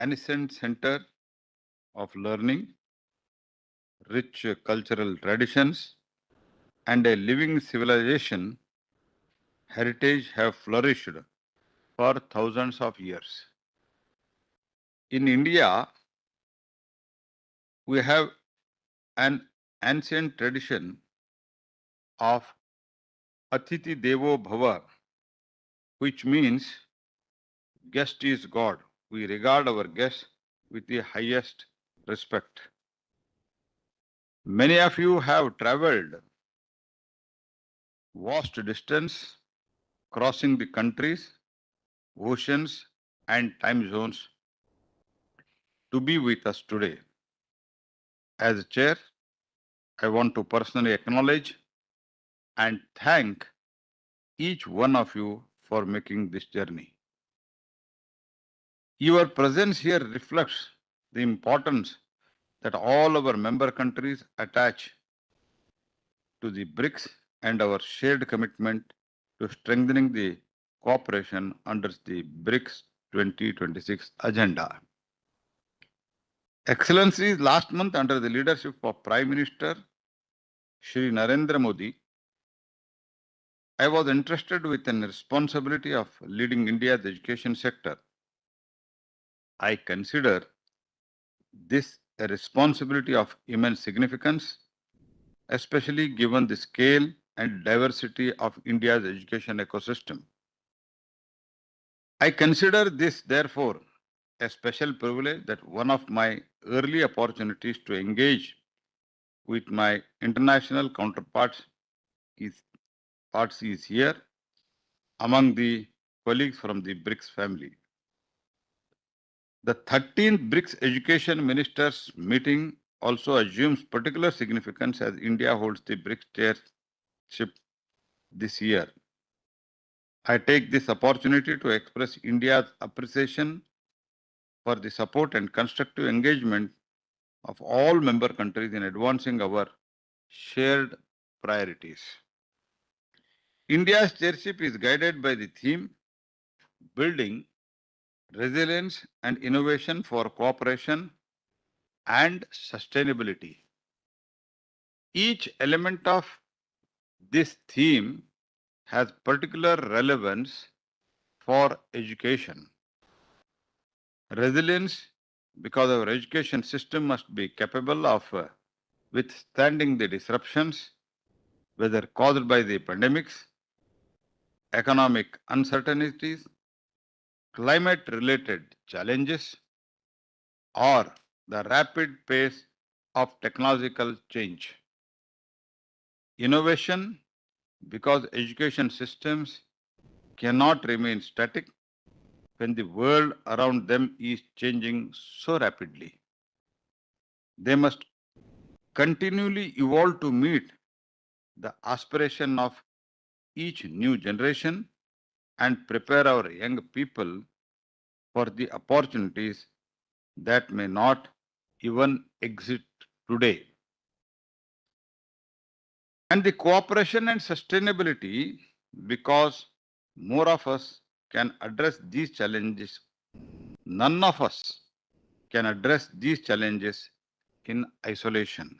ancient center of learning, rich cultural traditions, and a living civilization, heritage have flourished for thousands of years. In India, we have an ancient tradition of Atiti Devo Bhava, which means guest is God. We regard our guests with the highest respect. Many of you have traveled vast distance, crossing the countries, oceans, and time zones to be with us today. As a chair, I want to personally acknowledge and thank each one of you for making this journey. Your presence here reflects the importance that all our member countries attach to the BRICS and our shared commitment to strengthening the cooperation under the BRICS 2026 agenda. Excellencies, last month under the leadership of Prime Minister Shri Narendra Modi, I was entrusted with an responsibility of leading India's education sector. I consider this a responsibility of immense significance, especially given the scale and diversity of India's education ecosystem. I consider this, therefore, a special privilege that one of my early opportunities to engage with my international counterparts is here among the colleagues from the BRICS family. The 13th BRICS Education Ministers meeting also assumes particular significance as India holds the BRICS chairship this year. I take this opportunity to express India's appreciation for the support and constructive engagement of all member countries in advancing our shared priorities. India's chairship is guided by the theme Building Resilience and Innovation for Cooperation and Sustainability. Each element of this theme has particular relevance for education. Resilience, because our education system must be capable of withstanding the disruptions, whether caused by the pandemics, economic uncertainties, climate-related challenges, or the rapid pace of technological change. Innovation, because education systems cannot remain static when the world around them is changing so rapidly. They must continually evolve to meet the aspiration of each new generation and prepare our young people for the opportunities that may not even exist today. And the cooperation and sustainability, because more of us can address these challenges. None of us can address these challenges in isolation.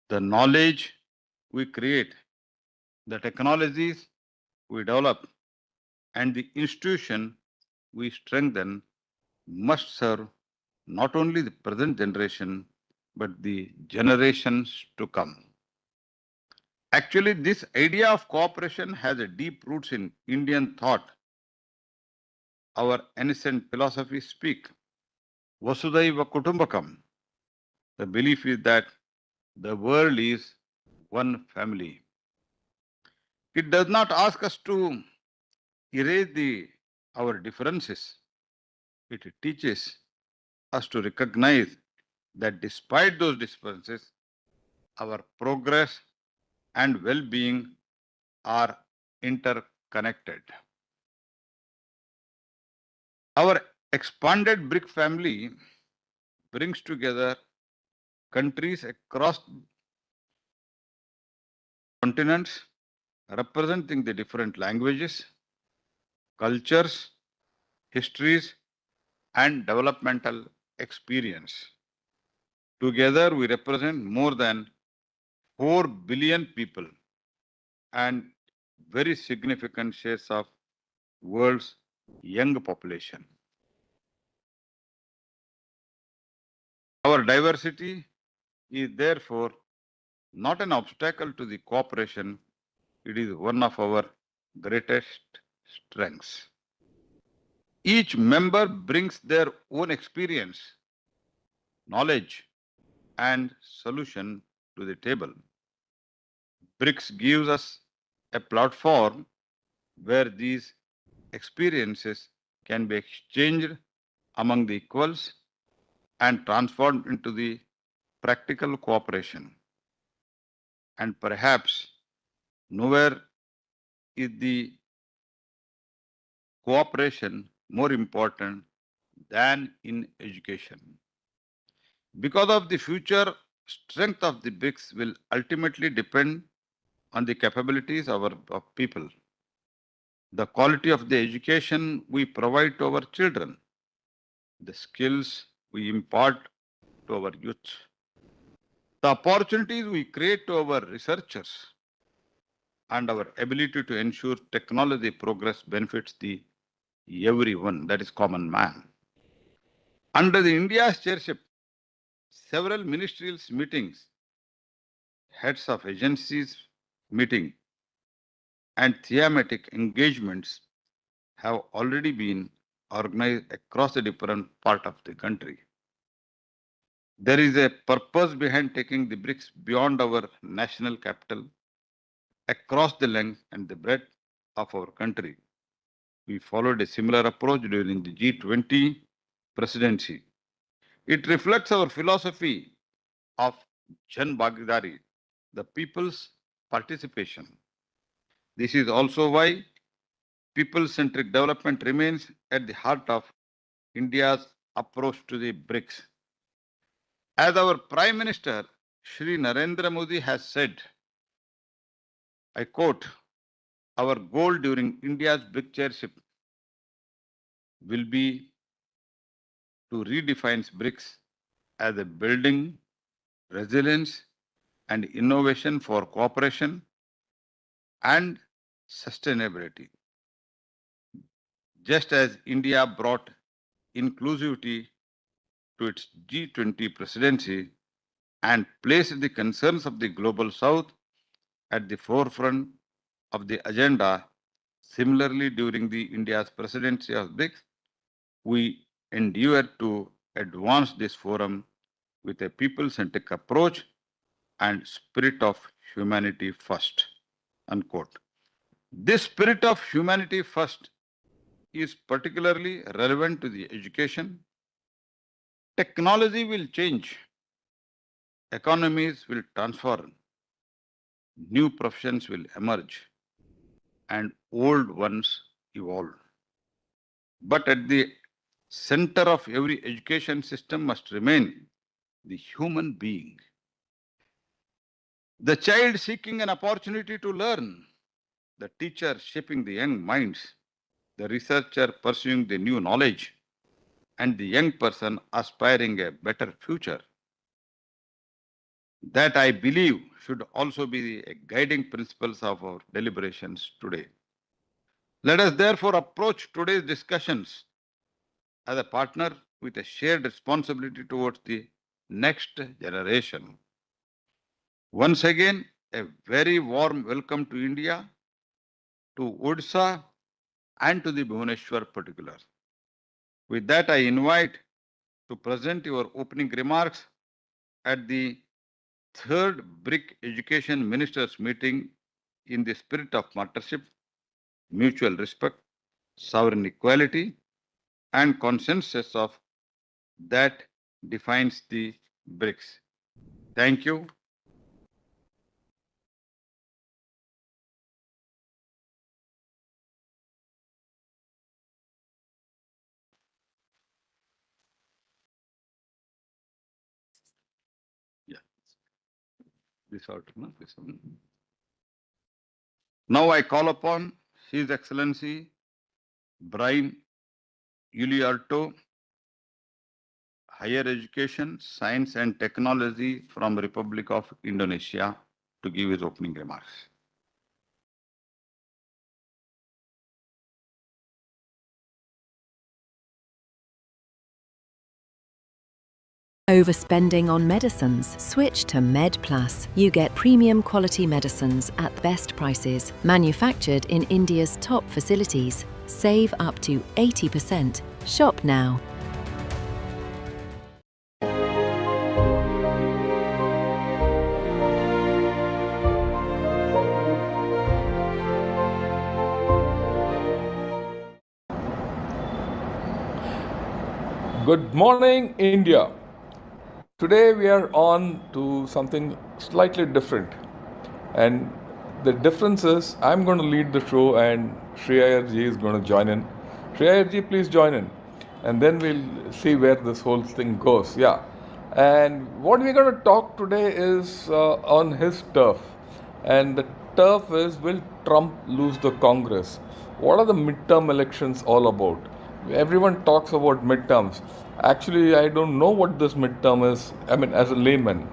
The knowledge we create, the technologies we develop, and the institution we strengthen must serve not only the present generation but the generations to come. Actually, this idea of cooperation has a deep roots in Indian thought. Our ancient philosophy speak Vasudhaiva Kutumbakam. The belief is that the world is one family. It does not ask us to erase our differences. It teaches us to recognize that despite those differences, our progress and well-being are interconnected. Our expanded BRIC family brings together countries across continents representing the different languages, cultures, histories, and developmental experience. Together, we represent more than 4 billion people and very significant shares of world's young population. Our diversity is therefore not an obstacle to the cooperation, it is one of our greatest strengths. Each member brings their own experience, knowledge, and solution to the table. BRICS gives us a platform where these experiences can be exchanged among the equals and transformed into the practical cooperation. And perhaps nowhere is the cooperation more important than in education. Because of the future strength of the BRICS will ultimately depend on the capabilities of our people, the quality of the education we provide to our children, the skills we impart to our youth, the opportunities we create to our researchers, and our ability to ensure technology progress benefits the everyone, that is common man. Under the India's chairship, several ministerial meetings, heads of agencies meeting, and thematic engagements have already been organized across the different part of the country. There is a purpose behind taking the BRICS beyond our national capital, across the length and the breadth of our country. We followed a similar approach during the G20 presidency. It reflects our philosophy of Jan Bhagidari, the people's participation. This is also why people-centric development remains at the heart of India's approach to the BRICS. As our Prime Minister, Shri Narendra Modi has said, I quote, our goal during India's BRICS chairship will be to redefine BRICS as a building resilience and innovation for cooperation and sustainability. Just as India brought inclusivity to its G20 presidency and placed the concerns of the global south at the forefront of the agenda, similarly during the India's presidency of BRICS, we endeavor to advance this forum with a people-centric approach and spirit of humanity first. Unquote. This spirit of humanity first is particularly relevant to the education. Technology will change, economies will transform, new professions will emerge, and old ones evolve. But at the center of every education system must remain the human being. The child seeking an opportunity to learn, the teacher shaping the young minds, the researcher pursuing the new knowledge, and the young person aspiring a better future. That I believe should also be the guiding principles of our deliberations today. Let us therefore approach today's discussions as a partner with a shared responsibility towards the next generation. Once again, a very warm welcome to India, to Odisha, and to the Bhubaneswar particular. With that, I invite to present your opening remarks at the third BRIC Education Ministers meeting in the spirit of partnership, mutual respect, sovereign equality, and consensus of that defines the BRICS. Thank you. Yeah, this order, no? This one. Now I call upon His Excellency Brian Uliarto, Higher Education, Science and Technology from Republic of Indonesia to give his opening remarks. Overspending on medicines? Switch to MedPlus. You get premium quality medicines at the best prices, manufactured in India's top facilities. Save up to 80%. Shop now. Good morning, India. Today we are on to something slightly different, and the difference is I'm going to lead the show and Shri is going to join in. Shri, please join in, and then we'll see where this whole thing goes. Yeah, and what we're going to talk today is on his turf, and the turf is, will Trump lose the Congress? What are the midterm elections all about? Everyone talks about midterms. Actually, I don't know what this midterm is, I mean, as a layman.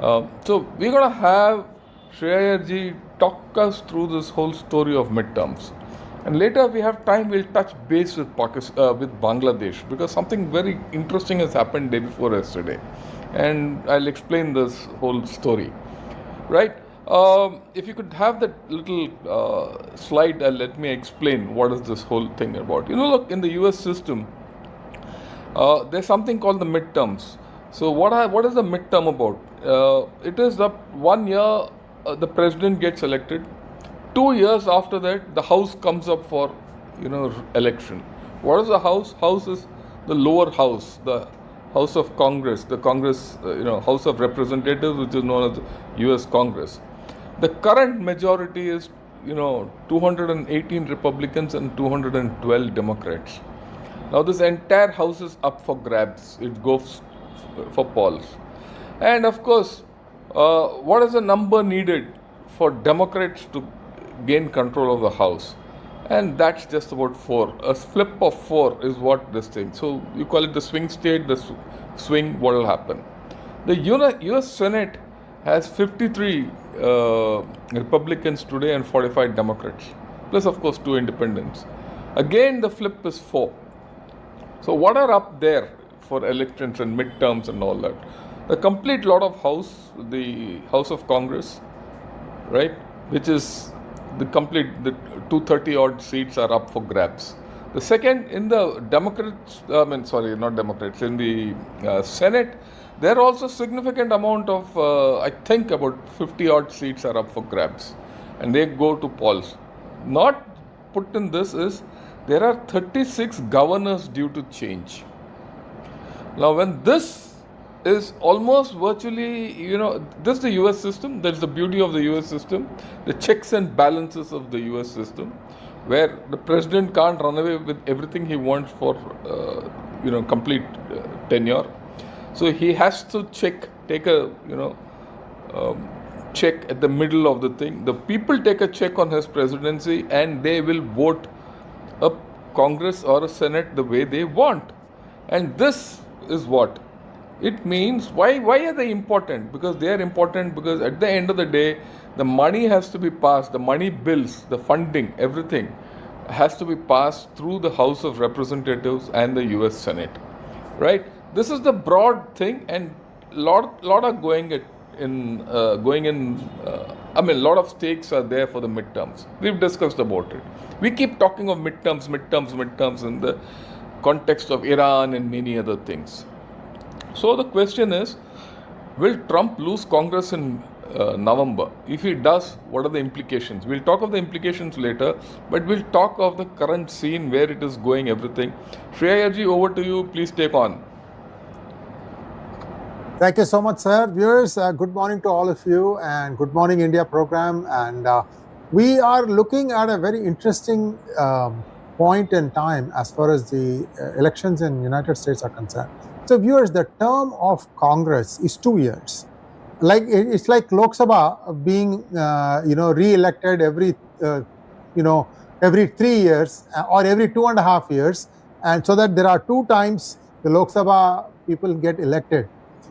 So we're going to have Shri talk us through this whole story of midterms. And later we have time, we'll touch base with with Bangladesh, because something very interesting has happened day before yesterday. And I'll explain this whole story. Right? If you could have that little slide, let me explain what is this whole thing about. You know, look, in the US system, there's something called the midterms. So what is the midterm about? It is that 1 year the president gets elected. 2 years after that, the House comes up for, election. What is the House? House is the lower house, the House of Congress, the Congress, House of Representatives, which is known as the US Congress. The current majority is, 218 Republicans and 212 Democrats. Now this entire house is up for grabs. It goes for polls. And of course, what is the number needed for Democrats to gain control of the house? And that's just about 4. A flip of 4 is what this thing. So you call it the swing state, the swing, what will happen. The US Senate has 53 Republicans today and 45 Democrats. Plus of course 2 independents. Again the flip is 4. So what are up there for elections and midterms and all that? The complete lot of House, the House of Congress, right, which is the 230 odd seats are up for grabs. The second, in the in the Senate, there are also significant amount of, I think about 50 odd seats are up for grabs, and they go to polls. Not put in this is, there are 36 governors due to change. Now when this is almost virtually, this is the US system, that's the beauty of the US system, the checks and balances of the US system, where the president can't run away with everything he wants for, complete tenure. So he has to take a, check at the middle of the thing. The people take a check on his presidency and they will vote a Congress or a Senate the way they want. And this is what it means. Why are they important? Because they are important because at the end of the day, the money has to be passed, the money bills, the funding, everything has to be passed through the House of Representatives and the US Senate. Right? This is the broad thing, and lot are going in. A lot of stakes are there for the midterms. We've discussed about it. We keep talking of midterms in the context of Iran and many other things. So the question is, will Trump lose Congress in November? If he does, what are the implications? We'll talk of the implications later, but we'll talk of the current scene, where it is going, everything. Shri, over to you. Please take on. Thank you so much, sir. Viewers, good morning to all of you, and Good Morning India program. And we are looking at a very interesting point in time as far as the elections in United States are concerned. So viewers, the term of Congress is 2 years. It's like Lok Sabha being re-elected every 3 years or every 2.5 years, and so that there are 2 times the Lok Sabha people get elected.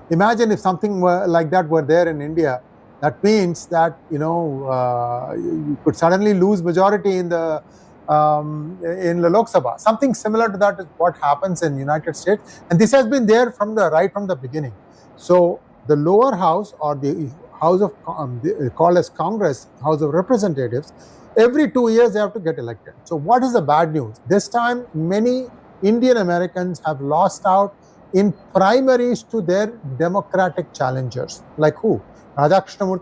Imagine if something like that were there in India. That means that you could suddenly lose majority in the Lok Sabha. Something similar to that is what happens in United States, and this has been there from the beginning. So the lower house, or the house of called as Congress, House of Representatives, every 2 years they have to get elected. So what is the bad news? This time many Indian Americans have lost out in primaries to their Democratic challengers. Like who? Radhakrishna Murthy